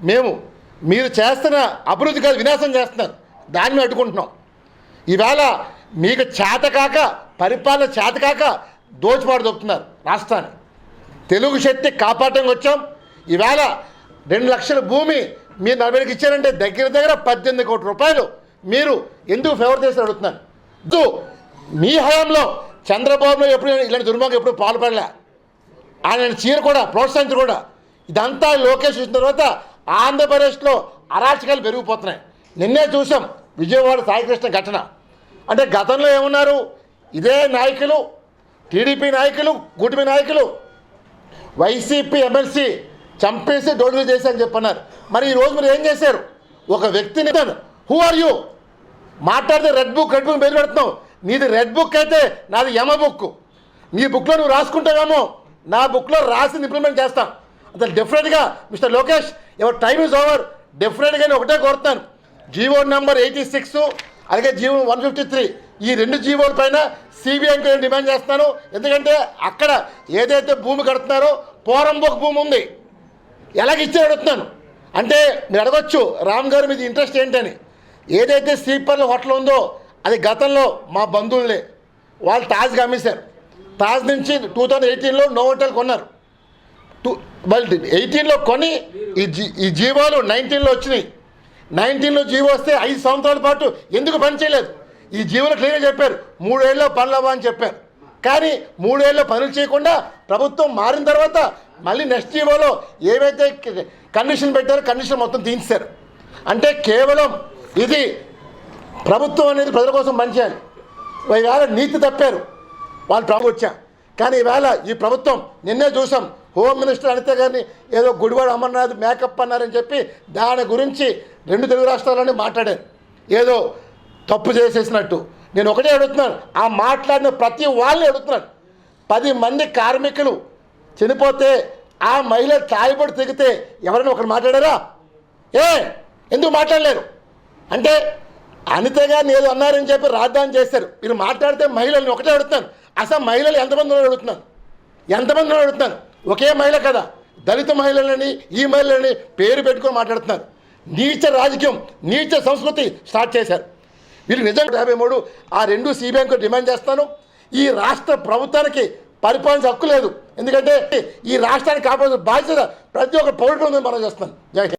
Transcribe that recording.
మేము మీరు చేస్తున్న అభివృద్ధి కాదు వినాశం చేస్తున్నారు, దాన్ని అడ్డుకుంటున్నాం. ఈవేళ మీకు చేతకాక పరిపాలన చేతకాక దోచిపాటు దొక్కుతున్నారు రాష్ట్రాన్ని. తెలుగు శక్తి కాపాడటానికి వచ్చాం. ఈవేళ 2 లక్షల భూమి మీరు 40కి ఇచ్చారంటే దగ్గర 18 కోట్ల రూపాయలు మీరు ఎందుకు ఫేవర్ చేసి అడుగుతున్నారు. మీ హయాంలో చంద్రబాబులో ఎప్పుడు ఇలాంటి దుర్మార్గం ఎప్పుడు పాల్పడలే. ఆయన చీర కూడా ప్రోత్సహించరు కూడా. ఇదంతా లోకేష్ చూసిన తర్వాత ఆంధ్రప్రదేశ్లో అరాచకాలు పెరిగిపోతున్నాయి. నిన్నే చూసాం విజయవాడ సాయికృష్ణ ఘటన. అంటే గతంలో ఏమన్నారు, ఇదే నాయకులు టీడీపీ నాయకులు కూటమి నాయకులు వైసీపీ ఎమ్మెల్సీ చంపేసి డోర్లు చేశారని చెప్పన్నారు. మరి ఈరోజు మీరు ఏం చేశారు? ఒక వ్యక్తిని హూ ఆర్ యూ మాట్లాడితే రెడ్ బుక్ పేరు పెడుతున్నావు. నీది రెడ్ బుక్ అయితే నాది యమ బుక్. నీ బుక్లో నువ్వు రాసుకుంటావేమో, నా బుక్లో రాసింది ఇంప్లిమెంట్ చేస్తాం. అసలు డెఫినెట్గా mister Lokesh your time is over. డెఫినెట్గా నేను ఒకటే కోరుతాను, జీవో నెంబర్ 86 అలాగే జీవో 153 ఈ 2 జీవోల పైన సిబిఐ ఎంక్వైరీ డిమాండ్ చేస్తాను. ఎందుకంటే అక్కడ ఏదైతే భూమి కడుతున్నారో పోరంబోక్ భూమి ఉంది, ఎలాగిచ్చి అడుగుతున్నాను. అంటే మీరు అడగొచ్చు రామ్ గారు మీది ఇంట్రెస్ట్ ఏంటని. ఏదైతే స్లీపర్ల హోటల్ ఉందో అది గతంలో మా బంధువులే, వాళ్ళు తాజ్గా అమ్మేశారు. తాజ్ నుంచి 2018లో నోవోటెల్ కొన్నారు. 18లో కొని ఈ జీవోలు 19లో వచ్చినాయి. 19లో జీవో వస్తే 5 సంవత్సరాల పాటు ఎందుకు పని చేయలేదు? ఈ జీవోలు క్లియర్గా చెప్పారు 3 ఏళ్ళలో పనులు అవ్వని చెప్పారు. కానీ 3 ఏళ్ళలో పనులు చేయకుండా ప్రభుత్వం మారిన తర్వాత మళ్ళీ నెక్స్ట్ జీవోలో ఏవైతే కండిషన్ పెట్టారో కండిషన్ మొత్తం తీయించారు. అంటే కేవలం ఇది ప్రభుత్వం అనేది ప్రజల కోసం పనిచేయాలి. ఈవేళ నీతి తప్పారు వాళ్ళు ప్రభుత్వం వచ్చా. కానీ ఈవేళ ఈ ప్రభుత్వం నిన్నే చూసాం హోమ్ మినిస్టర్ అనిత గారిని ఏదో గుడివాడ అమర్నాథ్ మేకప్ అన్నారని చెప్పి దాని గురించి 2 తెలుగు రాష్ట్రాల్లోనే మాట్లాడారు ఏదో తప్పు చేసేసినట్టు. నేను ఒకటే అడుగుతున్నాను, ఆ మాట్లాడిన ప్రతి వాళ్ళని అడుగుతున్నాను, 10 మంది కార్మికులు చనిపోతే ఆ మహిళ తాయిపడి తెగితే ఎవరైనా ఒకరు మాట్లాడారా? ఎందుకు మాట్లాడలేరు? అంటే అనిత గారిని ఏదో అన్నారని చెప్పి రాద్దామని చేశారు. మీరు మాట్లాడితే మహిళల్ని ఒకటే అడుగుతున్నాను, అసలు మహిళలు ఎంతమంది అడుగుతున్నాను, ఎంతమంది అడుగుతున్నాను? ఒకే మహిళ కదా, దళిత మహిళలని ఈ మహిళలని పేరు పెట్టుకొని మాట్లాడుతున్నారు. నీచ రాజకీయం నీచ సంస్కృతి స్టార్ట్ చేశారు వీళ్ళు. నిజంగా 53 ఆ 2 సిబిఐకి డిమాండ్ చేస్తాను. ఈ రాష్ట్ర ప్రభుత్వానికి పరిపాలన హక్కు లేదు. ఎందుకంటే ఈ రాష్ట్రానికి కాపాడే బాధ్యత ప్రతి ఒక్క పౌరుడు మనం చేస్తాను. జై హింద్.